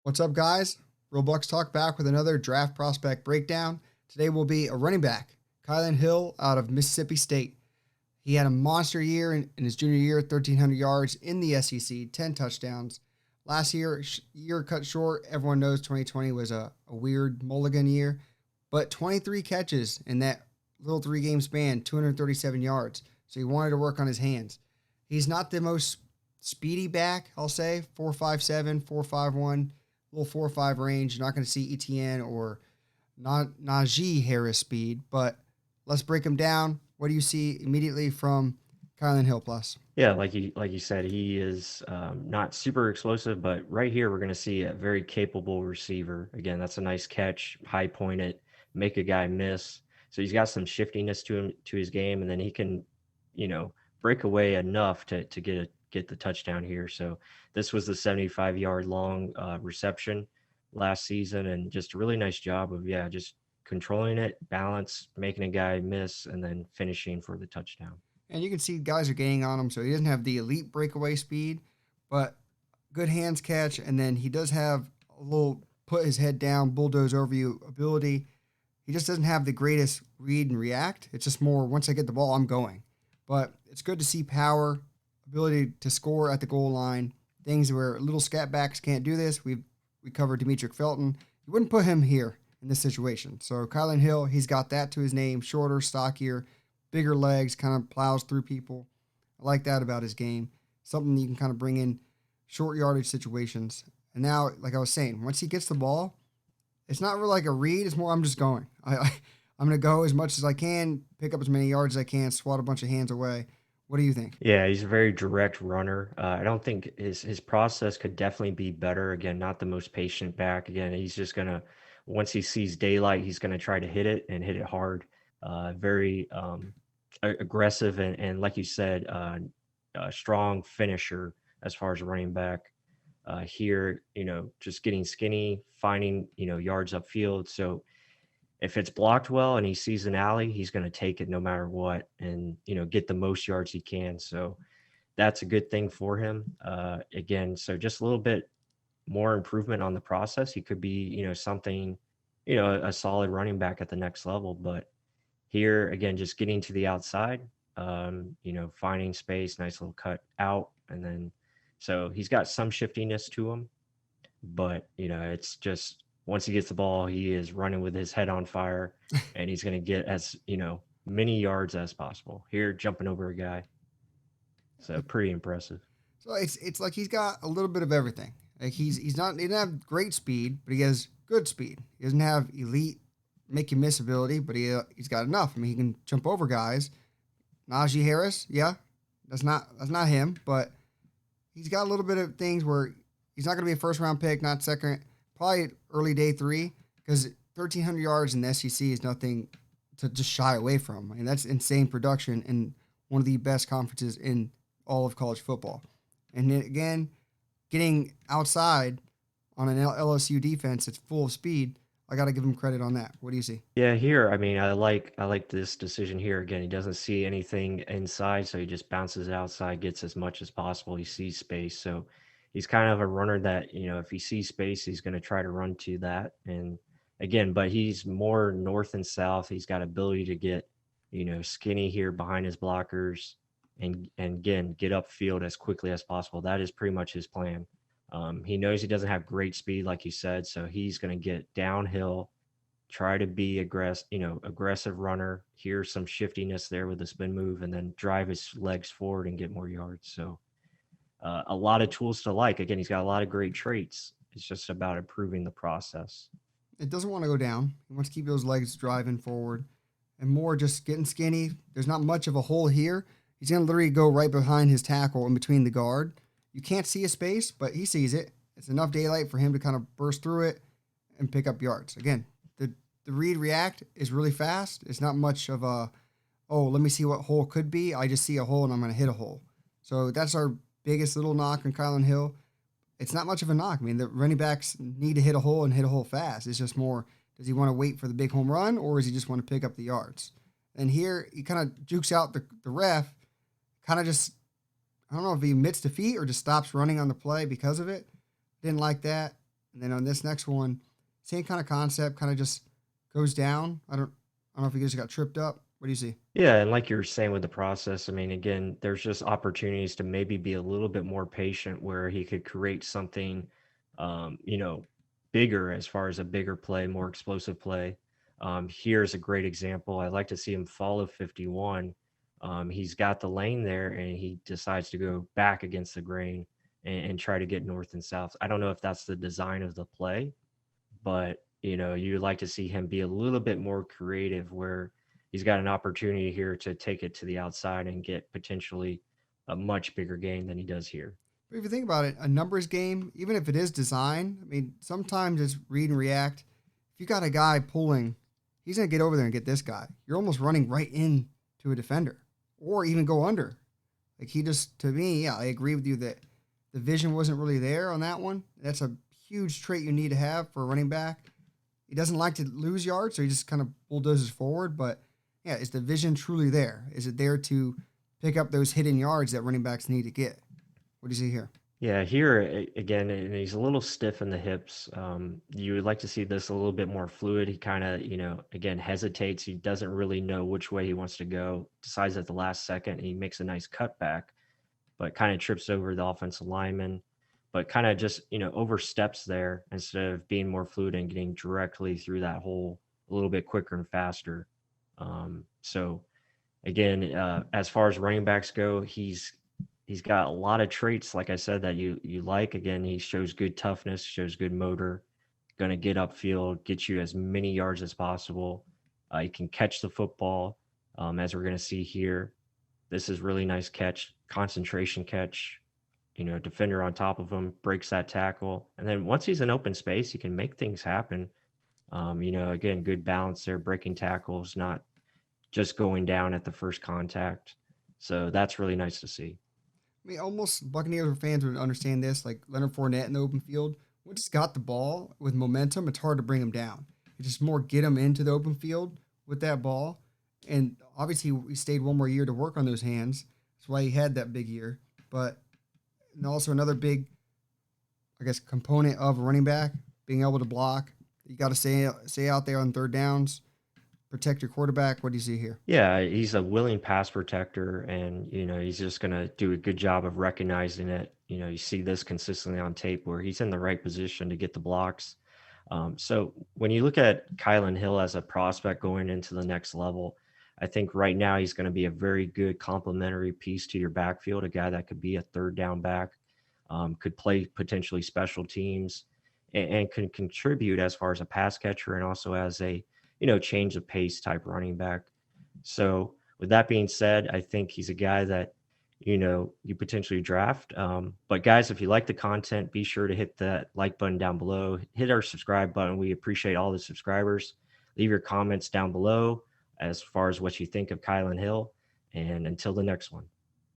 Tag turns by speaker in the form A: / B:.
A: What's up, guys? Real Bucs Talk back with another draft prospect breakdown. Today will be a running back, Kylin Hill out of Mississippi State. He had a monster year in his junior year, 1,300 yards in the SEC, 10 touchdowns. Last year cut short. Everyone knows 2020 was a weird mulligan year, but 23 catches in that little 3-game span, 237 yards. So he wanted to work on his hands. He's not the most speedy back, I'll say, 4.57, 4.51. Little 4.5 range. You're not going to see ETN or Najee Harris speed, but let's break them down. What do you see immediately from Kylin Hill plus?
B: Yeah, like you said, he is not super explosive, but right here we're going to see a very capable receiver. Again, that's a nice catch, high point it, make a guy miss. So he's got some shiftiness to his game, and then he can, break away enough to get the touchdown here. So this was the 75-yard long reception last season, and just a really nice job of just controlling it, balance, making a guy miss, and then finishing for the touchdown.
A: And you can see guys are gaining on him, so he doesn't have the elite breakaway speed, but good hands catch, and then he does have a little put his head down, bulldoze over you ability. He just doesn't have the greatest read and react. It's just more, once I get the ball, I'm going. But it's good to see power, ability to score at the goal line, things where little scat backs can't do this. We covered Demetric Felton. You wouldn't put him here in this situation. So Kylin Hill, he's got that to his name, shorter, stockier, bigger legs, kind of plows through people. I like that about his game. Something you can kind of bring in short yardage situations. And now, like I was saying, once he gets the ball, it's not really like a read. It's more I'm just going. I'm going to go as much as I can, pick up as many yards as I can, swat a bunch of hands away. What do you think?
B: Yeah, he's a very direct runner. I don't think his process could definitely be better. Again, not the most patient back. Again, he's just gonna once he sees daylight, he's gonna try to hit it and hit it hard. Very aggressive and like you said, a strong finisher as far as running back. Here, just getting skinny, finding yards upfield. So if it's blocked well and he sees an alley, he's going to take it no matter what and, get the most yards he can. So that's a good thing for him. Again, so just a little bit more improvement on the process. He could be, something, a solid running back at the next level. But here, again, just getting to the outside, finding space, nice little cut out. And then, so he's got some shiftiness to him, but, it's just, once he gets the ball, he is running with his head on fire, and he's going to get as many yards as possible. Here, jumping over a guy, so pretty impressive.
A: So it's like he's got a little bit of everything. Like he doesn't have great speed, but he has good speed. He doesn't have elite make you miss ability, but he's got enough. I mean, he can jump over guys. Najee Harris, yeah, that's not him, but he's got a little bit of things where he's not going to be a first round pick, not second, probably early day 3, because 1,300 yards in the SEC is nothing to just shy away from. I mean, that's insane production in one of the best conferences in all of college football. And then again, getting outside on an LSU defense that's full of speed, I got to give him credit on that. What do you see?
B: Yeah, here, I mean, I like this decision here. Again, he doesn't see anything inside, so he just bounces it outside, gets as much as possible. He sees space, so he's kind of a runner that if he sees space, he's going to try to run to that. And again, but he's more north and south. He's got ability to get skinny here behind his blockers, and again get upfield as quickly as possible. That is pretty much his plan. He knows he doesn't have great speed, like you said, so he's going to get downhill, try to be aggressive runner. Here's some shiftiness there with the spin move, and then drive his legs forward and get more yards. So a lot of tools to like. Again, he's got a lot of great traits. It's just about improving the process.
A: It doesn't want to go down. He wants to keep those legs driving forward and more just getting skinny. There's not much of a hole here. He's going to literally go right behind his tackle in between the guard. You can't see a space, but he sees it. It's enough daylight for him to kind of burst through it and pick up yards. Again, the read react is really fast. It's not much of a, oh, let me see what hole could be. I just see a hole and I'm going to hit a hole. So that's our biggest little knock on Kylin Hill. It's not much of a knock. I mean, the running backs need to hit a hole and hit a hole fast. It's just more, does he want to wait for the big home run or does he just want to pick up the yards? And here he kind of jukes out the ref, kind of just, I don't know if he admits defeat or just stops running on the play because of it. Didn't like that. And then on this next one, same kind of concept, kind of just goes down. I don't know if he just got tripped up. What do you see?
B: Yeah, and like you were saying with the process, I mean, again, there's just opportunities to maybe be a little bit more patient where he could create something, you know, bigger as far as a bigger play, more explosive play. Here's a great example. I like to see him follow 51. He's got the lane there and he decides to go back against the grain and try to get north and south. I don't know if that's the design of the play, but you'd like to see him be a little bit more creative where he's got an opportunity here to take it to the outside and get potentially a much bigger gain than he does here.
A: But if you think about it, a numbers game, even if it is design, I mean, sometimes it's read and react. If you got a guy pulling, he's going to get over there and get this guy. You're almost running right into a defender or even go under. Like he just, to me, yeah, I agree with you that the vision wasn't really there on that one. That's a huge trait you need to have for a running back. He doesn't like to lose yards, so he just kind of bulldozes forward. But yeah, is the vision truly there? Is it there to pick up those hidden yards that running backs need to get? What do you see here?
B: Yeah, here again, and he's a little stiff in the hips. You would like to see this a little bit more fluid. He kind of, again, hesitates. He doesn't really know which way he wants to go. Decides at the last second. He makes a nice cutback, but kind of trips over the offensive lineman, but kind of just, oversteps there instead of being more fluid and getting directly through that hole a little bit quicker and faster. So again, as far as running backs go, he's got a lot of traits, like I said, that you like. Again, he shows good toughness, shows good motor, going to get upfield, get you as many yards as possible. He can catch the football, as we're going to see here. This is really nice catch, concentration catch. Defender on top of him breaks that tackle, and then once he's in open space, he can make things happen. Again, good balance there, breaking tackles, not just going down at the first contact. So that's really nice to see.
A: I mean, almost Buccaneers fans would understand this. Like Leonard Fournette in the open field, once he's got the ball with momentum, it's hard to bring him down. It's just more get him into the open field with that ball. And obviously, he stayed one more year to work on those hands. That's why he had that big year. But and also another big, I guess, component of a running back being able to block. You got to stay out there on third downs, protect your quarterback. What do you see here?
B: Yeah, he's a willing pass protector, and he's just gonna do a good job of recognizing it. You see this consistently on tape where he's in the right position to get the blocks. So when you look at Kylin Hill as a prospect going into the next level, I think right now he's going to be a very good complementary piece to your backfield, a guy that could be a third down back, could play potentially special teams, and can contribute as far as a pass catcher and also as a change of pace type running back. So with that being said, I think he's a guy that you potentially draft. But guys, if you like the content, be sure to hit that like button down below. Hit our subscribe button. We appreciate all the subscribers. Leave your comments down below as far as what you think of Kylin Hill. And until the next one.